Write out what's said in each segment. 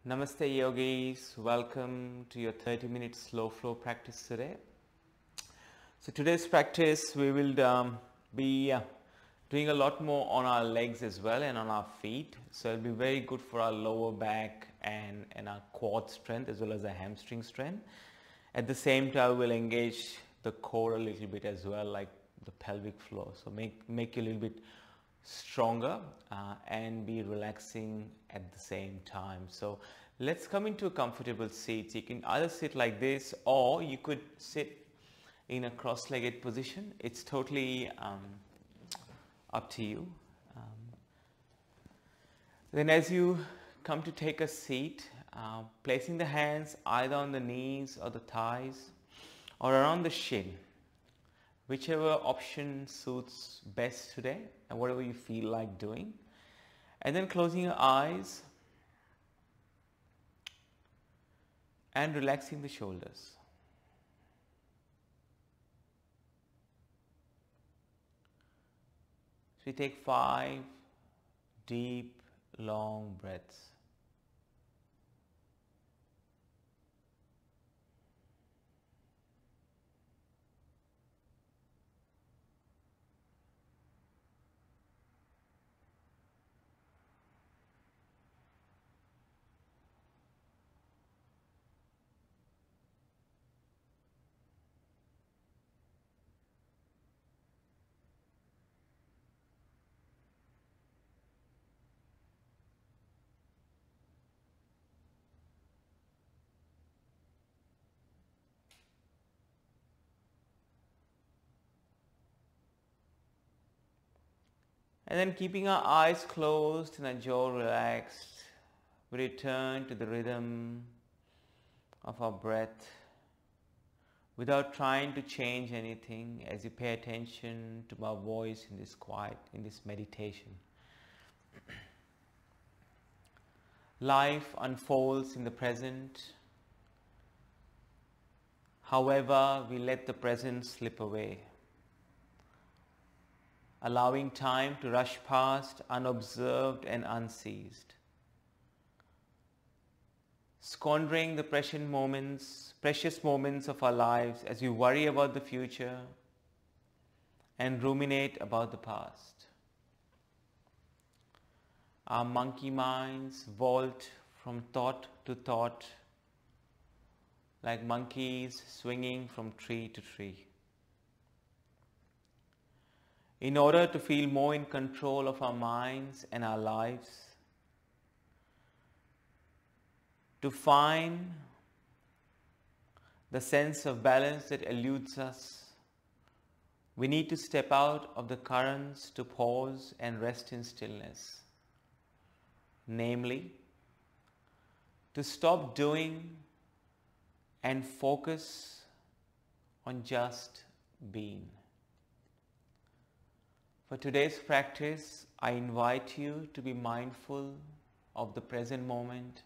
Namaste yogis, welcome to your 30-minute slow flow practice today. So today's practice we will be doing a lot more on our legs as well and on our feet. So it'll be very good for our lower back and our quad strength as well as our hamstring strength. At the same time we'll engage the core a little bit as well, like the pelvic floor. So make you a little bit stronger and be relaxing at the same time. So let's come into a comfortable seat. You can either sit like this or you could sit in a cross-legged position. It's totally up to you. Then as you come to take a seat, placing the hands either on the knees or the thighs or around the shin, whichever option suits best today and whatever you feel like doing. And then closing your eyes and relaxing the shoulders. So we take 5 deep, long breaths. And then keeping our eyes closed and our jaw relaxed, we return to the rhythm of our breath without trying to change anything as you pay attention to my voice in this quiet, in this meditation. Life unfolds in the present. However, we let the present slip away, allowing time to rush past unobserved and unseized, squandering the precious moments of our lives as we worry about the future and ruminate about the past. Our monkey minds vault from thought to thought like monkeys swinging from tree to tree. In order to feel more in control of our minds and our lives, to find the sense of balance that eludes us, we need to step out of the currents to pause and rest in stillness. Namely, to stop doing and focus on just being. For today's practice, I invite you to be mindful of the present moment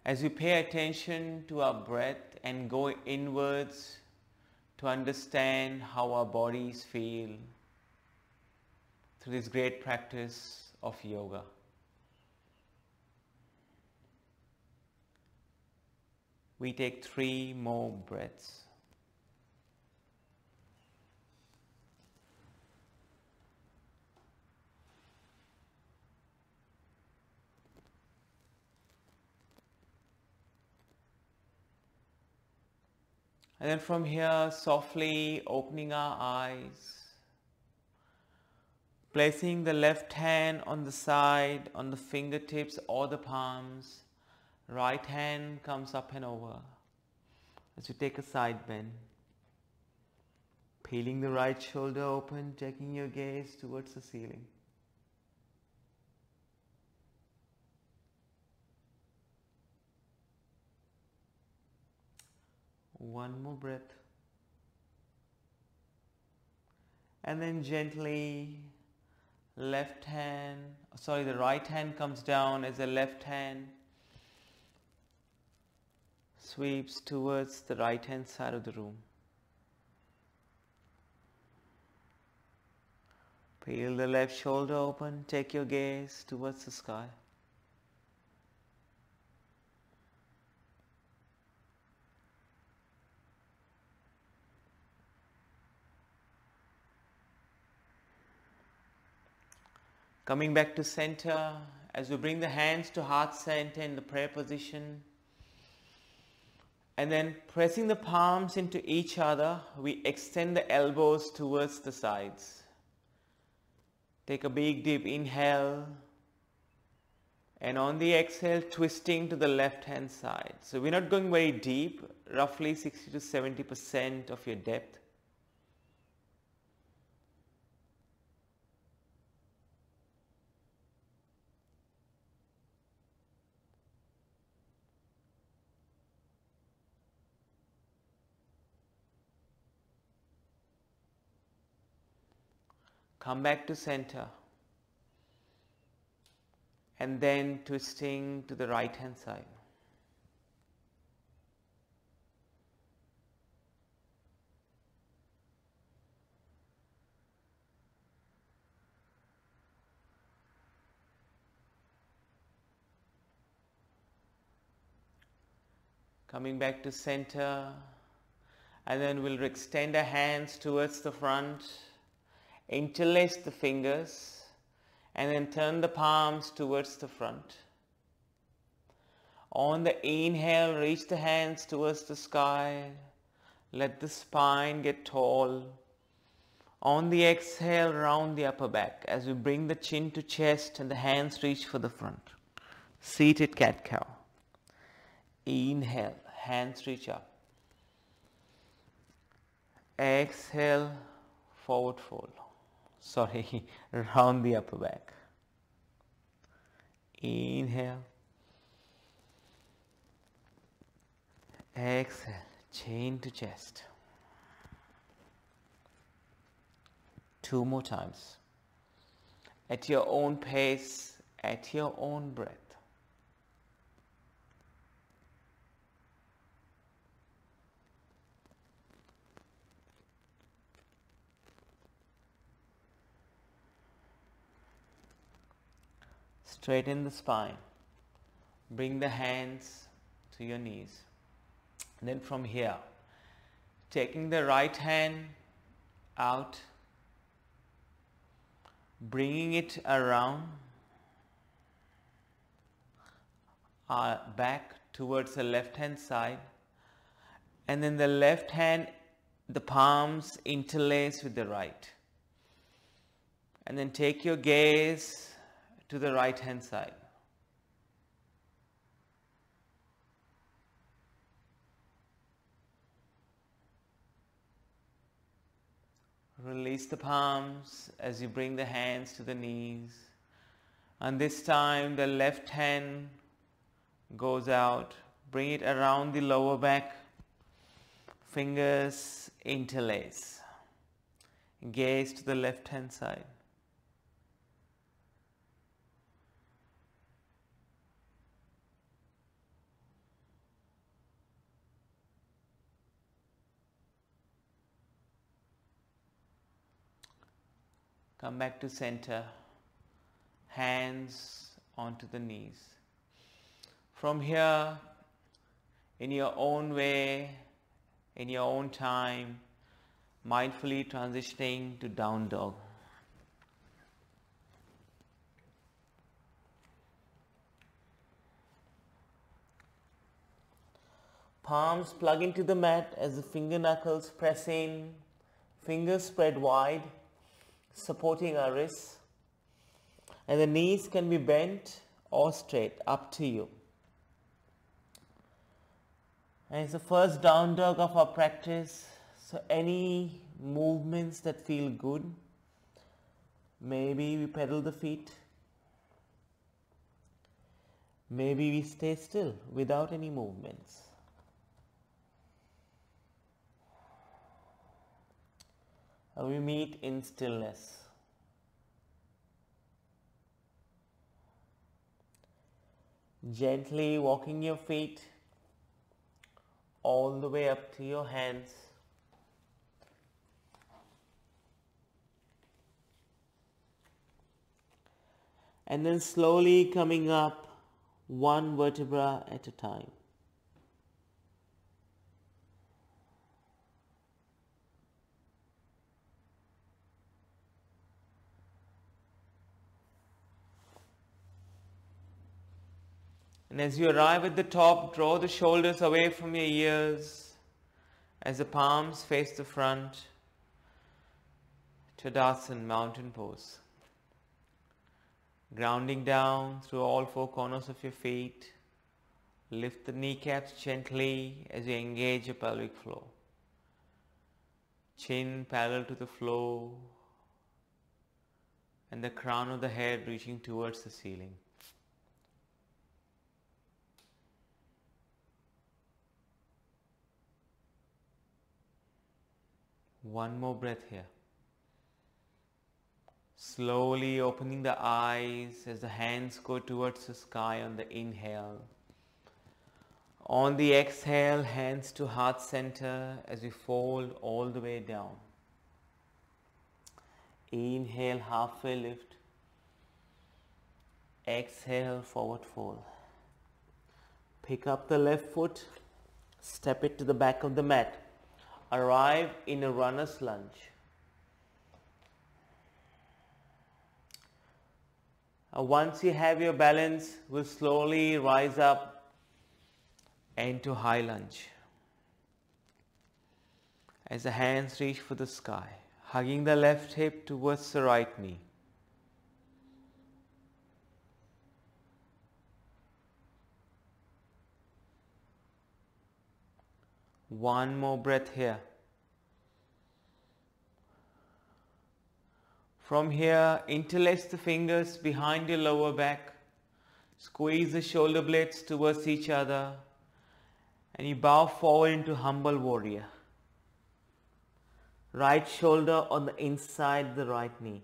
as we pay attention to our breath and go inwards to understand how our bodies feel through this great practice of yoga. We take 3 more breaths. And then from here, softly opening our eyes, placing the left hand on the side, on the fingertips or the palms. Right hand comes up and over as you take a side bend. Peeling the right shoulder open, taking your gaze towards the ceiling. One more breath. And then gently the right hand comes down as the left hand sweeps towards the right hand side of the room. Peel the left shoulder open, take your gaze towards the sky. Coming back to center, as we bring the hands to heart center in the prayer position, and then pressing the palms into each other, we extend the elbows towards the sides. Take a big deep inhale, and on the exhale, twisting to the left hand side. So we're not going very deep, roughly 60 to 70% of your depth. Come back to center, and then twisting to the right hand side. Coming back to center, and then we'll extend our hands towards the front, interlace the fingers, and then turn the palms towards the front. On the inhale, reach the hands towards the sky. Let the spine get tall. On the exhale, round the upper back as we bring the chin to chest and the hands reach for the front. Seated cat-cow. Inhale, hands reach up. Exhale, forward fold. Round the upper back. Inhale. Exhale, chin to chest. 2 more times. At your own pace, at your own breath. Straighten the spine. Bring the hands to your knees. And then from here, taking the right hand out, bringing it around, back towards the left hand side, and then the left hand, the palms interlace with the right. And then take your gaze to the right hand side. Release the palms as you bring the hands to the knees. And this time the left hand goes out. Bring it around the lower back. Fingers interlace. Gaze to the left hand side. Come back to center, hands onto the knees. From here, in your own way, in your own time, mindfully transitioning to down dog. Palms plug into the mat as the finger knuckles press in, fingers spread wide, supporting our wrists, and the knees can be bent or straight, up to you. And it's the first down dog of our practice, so any movements that feel good, maybe we pedal the feet, maybe we stay still without any movements. We meet in stillness. Gently walking your feet all the way up to your hands. And then slowly coming up one vertebra at a time. And as you arrive at the top, draw the shoulders away from your ears as the palms face the front. Tadasana, mountain pose. Grounding down through all four corners of your feet. Lift the kneecaps gently as you engage your pelvic floor. Chin parallel to the floor and the crown of the head reaching towards the ceiling. One more breath here. Slowly opening the eyes as the hands go towards the sky on the inhale. On the exhale, hands to heart center as we fold all the way down. Inhale, halfway lift. Exhale, forward fold. Pick up the left foot, step it to the back of the mat. Arrive in a runner's lunge. Once you have your balance, we'll slowly rise up into high lunge. As the hands reach for the sky, hugging the left hip towards the right knee. One more breath here. From here, interlace the fingers behind your lower back. Squeeze the shoulder blades towards each other. And you bow forward into humble warrior. Right shoulder on the inside the right knee.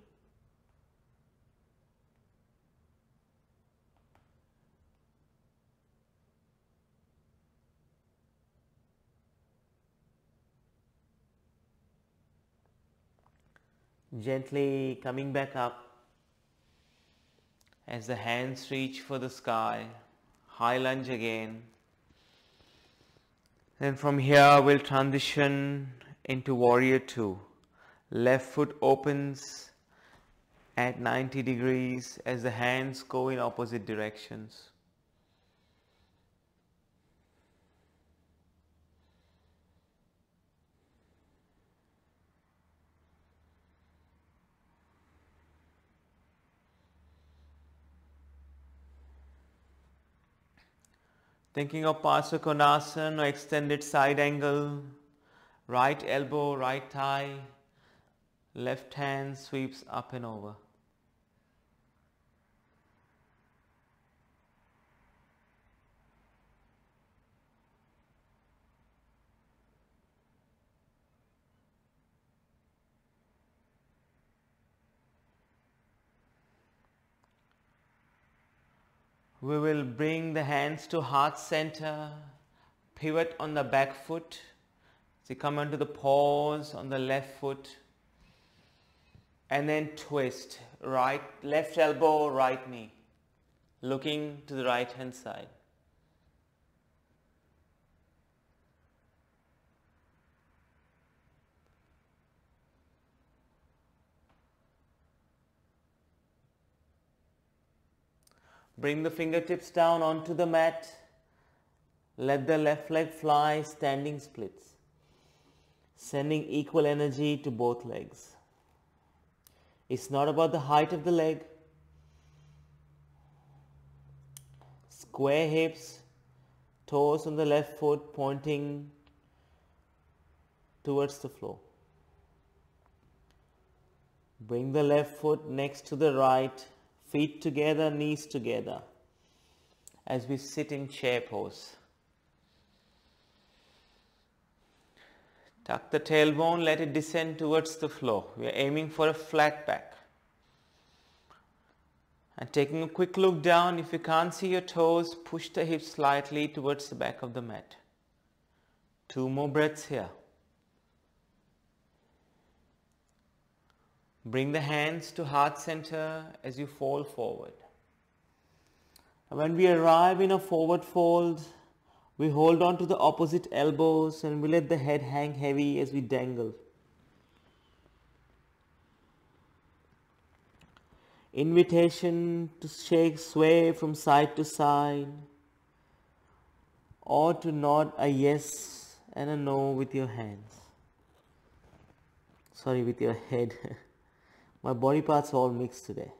Gently coming back up as the hands reach for the sky. High lunge again. Then from here we'll transition into warrior two. Left foot opens at 90 degrees as the hands go in opposite directions. Thinking of Parsvakonasana or extended side angle, right elbow, right thigh, left hand sweeps up and over. We will bring the hands to heart center, pivot on the back foot. So you come onto the pause on the left foot and then twist, left elbow, right knee, looking to the right hand side. Bring the fingertips down onto the mat. Let the left leg fly, standing splits. Sending equal energy to both legs. It's not about the height of the leg. Square hips, toes on the left foot pointing towards the floor. Bring the left foot next to the right. Feet together, knees together as we sit in chair pose. Tuck the tailbone, let it descend towards the floor. We are aiming for a flat back. And taking a quick look down, if you can't see your toes, push the hips slightly towards the back of the mat. 2 more breaths here. Bring the hands to heart center as you fall forward. And when we arrive in a forward fold, we hold on to the opposite elbows and we let the head hang heavy as we dangle. Invitation to shake, sway from side to side. or to nod a yes and a no with your hands. Sorry, with your head. My body parts are all mixed today.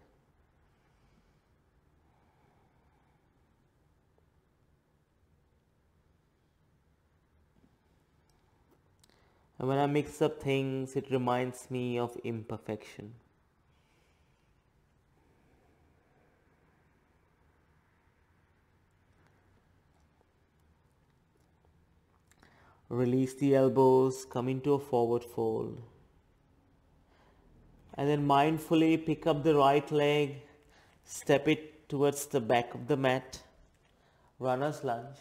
And when I mix up things, it reminds me of imperfection. Release the elbows, come into a forward fold. And then mindfully pick up the right leg, step it towards the back of the mat, runner's lunge.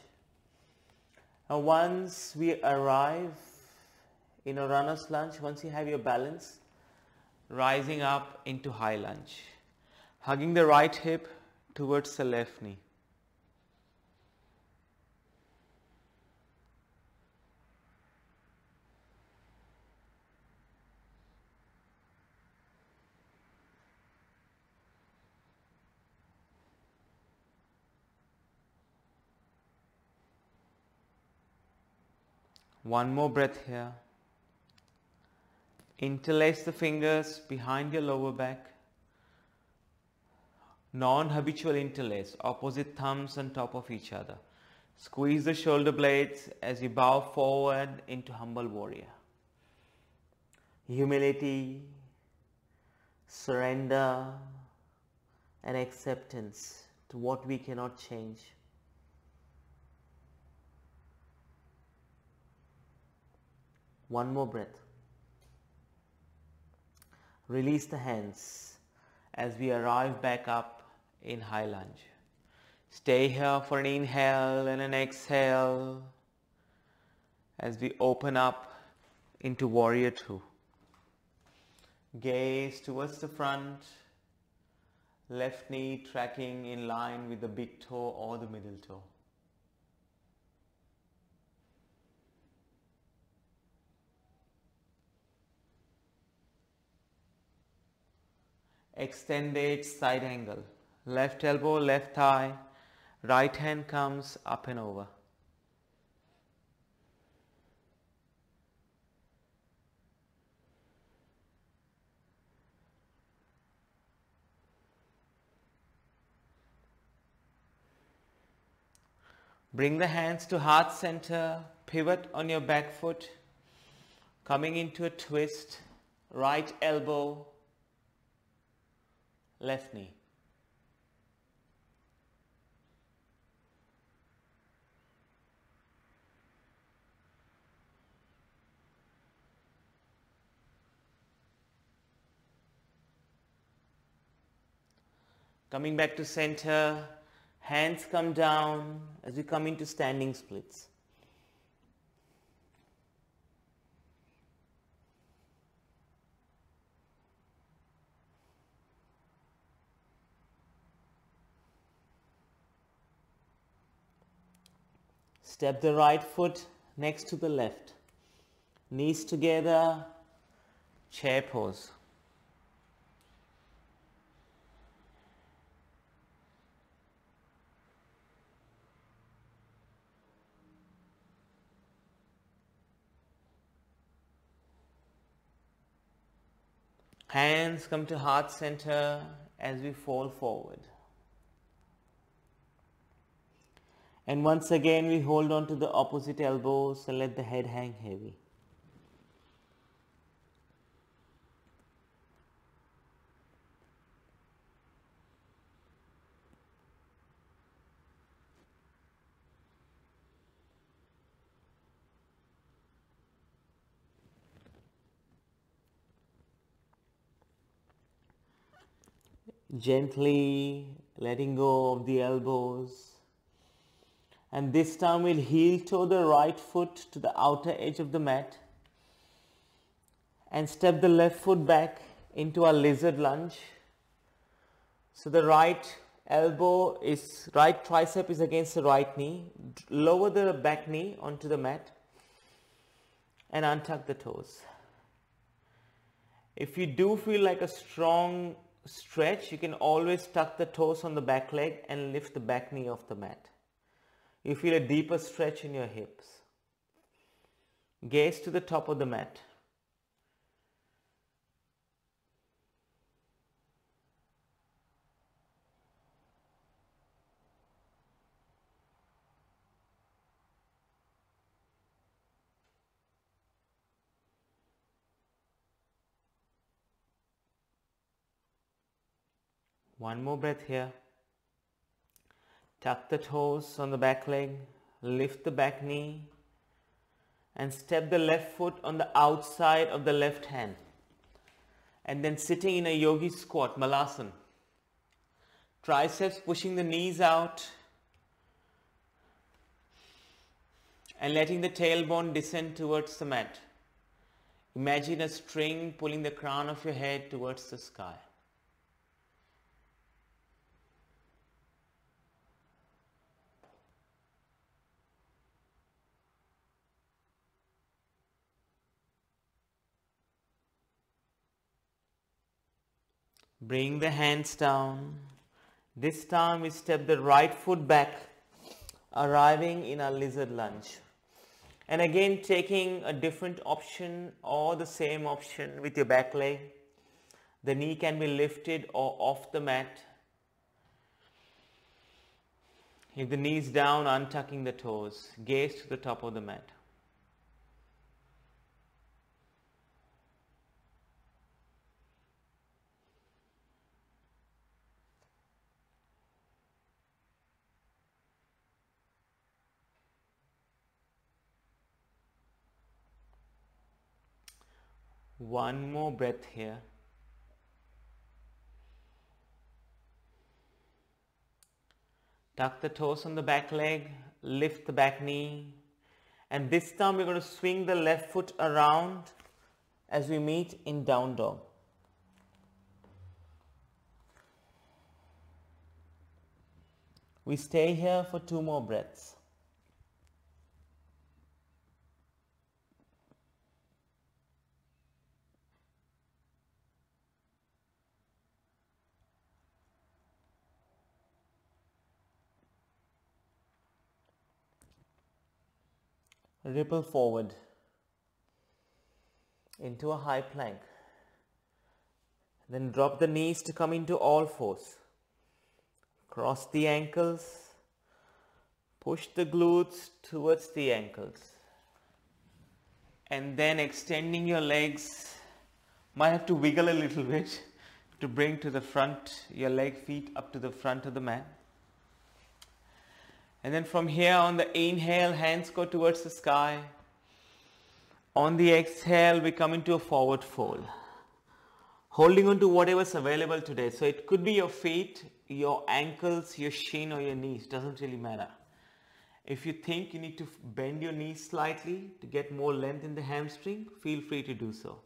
And once we arrive in a runner's lunge, once you have your balance, rising up into high lunge, hugging the right hip towards the left knee. One more breath here. Interlace the fingers behind your lower back. Non-habitual interlace, opposite thumbs on top of each other. Squeeze the shoulder blades as you bow forward into humble warrior. Humility, surrender, and acceptance to what we cannot change. One more breath. Release the hands as we arrive back up in high lunge. Stay here for an inhale and an exhale as we open up into warrior two. Gaze towards the front, left knee tracking in line with the big toe or the middle toe. Extended side angle. Left elbow, left thigh. Right hand comes up and over. Bring the hands to heart center. Pivot on your back foot. Coming into a twist. Right elbow, left knee. Coming back to center, hands come down as we come into standing splits. Step the right foot next to the left. Knees together, chair pose. Hands come to heart center as we fall forward. And once again we hold on to the opposite elbows and let the head hang heavy. Gently letting go of the elbows. And this time we'll heel toe the right foot to the outer edge of the mat and step the left foot back into our lizard lunge. So the right tricep is against the right knee. Lower the back knee onto the mat and untuck the toes. If you do feel like a strong stretch, you can always tuck the toes on the back leg and lift the back knee off the mat. You feel a deeper stretch in your hips. Gaze to the top of the mat. One more breath here. Tuck the toes on the back leg, lift the back knee, and step the left foot on the outside of the left hand. And then sitting in a yogi squat, malasana. Triceps pushing the knees out and letting the tailbone descend towards the mat. Imagine a string pulling the crown of your head towards the sky. Bring the hands down. This time we step the right foot back, arriving in our lizard lunge. And again taking a different option or the same option with your back leg. The knee can be lifted or off the mat. If the knee is down, untucking the toes. Gaze to the top of the mat. One more breath here. Tuck the toes on the back leg, lift the back knee, and this time we're going to swing the left foot around as we meet in down dog. We stay here for 2 more breaths. Ripple forward into a high plank. Then drop the knees to come into all fours. Cross the ankles. Push the glutes towards the ankles. And then extending your legs. Might have to wiggle a little bit to bring to the front, your feet up to the front of the mat. And then from here on the inhale, hands go towards the sky. On the exhale, we come into a forward fold. Holding on to whatever's available today. So it could be your feet, your ankles, your shin or your knees. Doesn't really matter. If you think you need to bend your knees slightly to get more length in the hamstring, feel free to do so.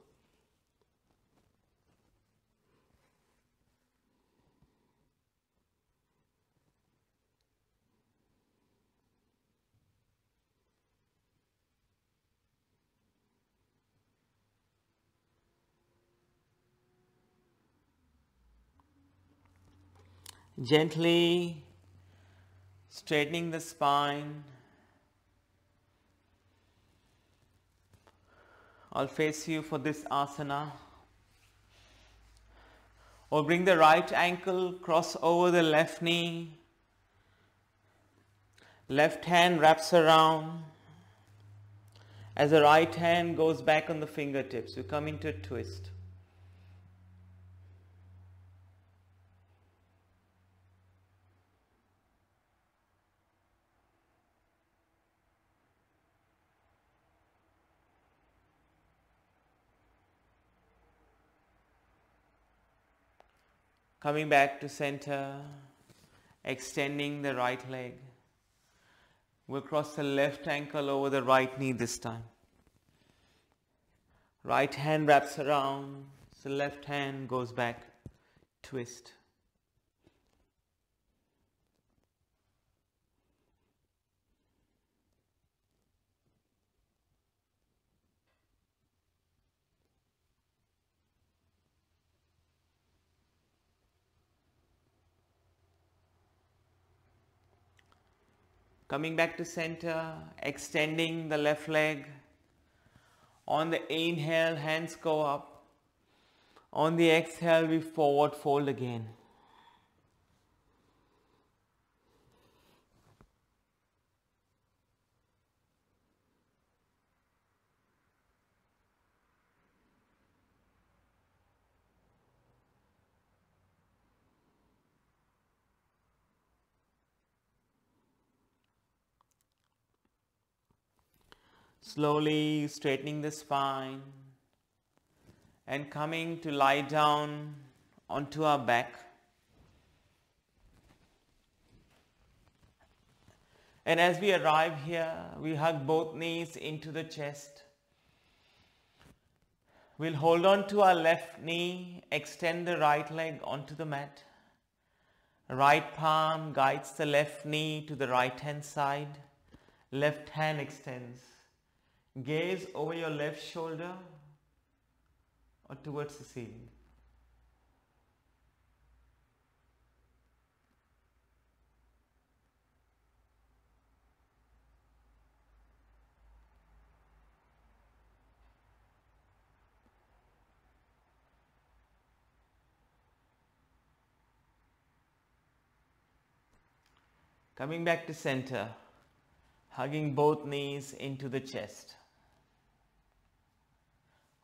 Gently straightening the spine. I'll face you for this asana. Or bring the right ankle, cross over the left knee. Left hand wraps around. As the right hand goes back on the fingertips, you come into a twist. Coming back to center, extending the right leg. We'll cross the left ankle over the right knee this time. Right hand wraps around, so left hand goes back, twist. Coming back to center, extending the left leg. On the inhale, hands go up. On the exhale, we forward fold again. Slowly straightening the spine and coming to lie down onto our back. And as we arrive here, we hug both knees into the chest. We'll hold on to our left knee, extend the right leg onto the mat. Right palm guides the left knee to the right hand side. Left hand extends. Gaze over your left shoulder or towards the ceiling. Coming back to center, hugging both knees into the chest.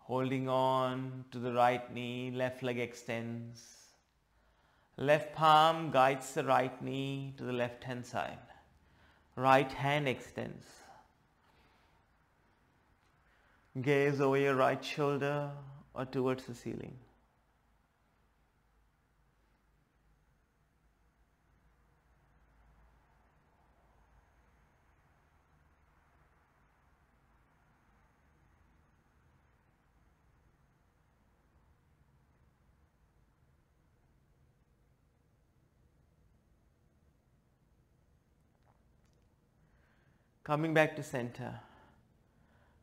Holding on to the right knee, left leg extends. Left palm guides the right knee to the left hand side. Right hand extends. Gaze over your right shoulder or towards the ceiling. Coming back to center,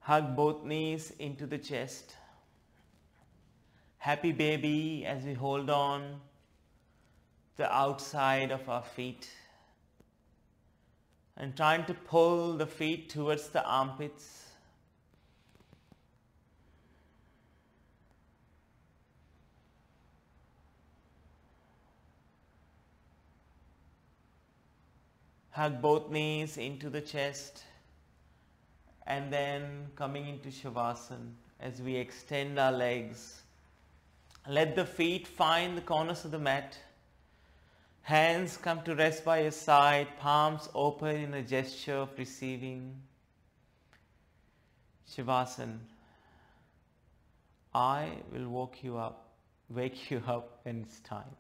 hug both knees into the chest. Happy baby as we hold on the outside of our feet and trying to pull the feet towards the armpits. Hug both knees into the chest and then coming into Shavasana as we extend our legs. Let the feet find the corners of the mat. Hands come to rest by your side, palms open in a gesture of receiving. Shavasana. I will wake you up when it's time.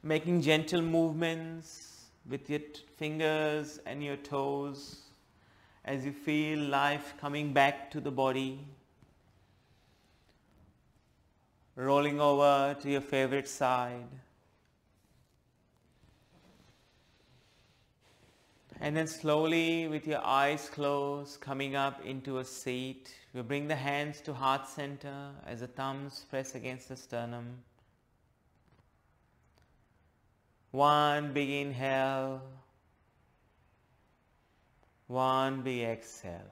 Making gentle movements with your fingers and your toes as you feel life coming back to the body. Rolling over to your favorite side. And then slowly with your eyes closed, coming up into a seat. We bring the hands to heart center as the thumbs press against the sternum. One big inhale, one big exhale.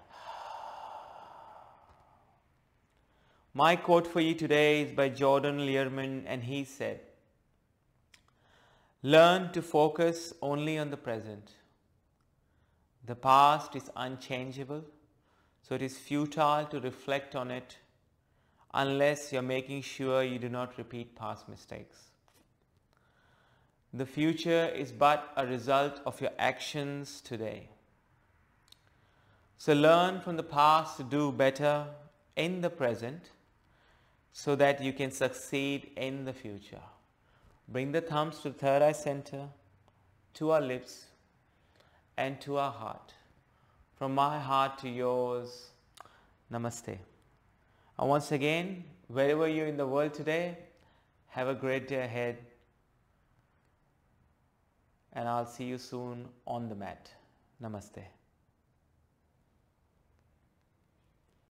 My quote for you today is by Jordan Learman, and he said, "Learn to focus only on the present. The past is unchangeable, So it is futile to reflect on it unless you're making sure you do not repeat past mistakes. The future is but a result of your actions today. So learn from the past to do better in the present so that you can succeed in the future. Bring the thumbs to the third eye center, to our lips and to our heart. From my heart to yours, Namaste. And once again, wherever you're in the world today, have a great day ahead. And I'll see you soon on the mat. Namaste.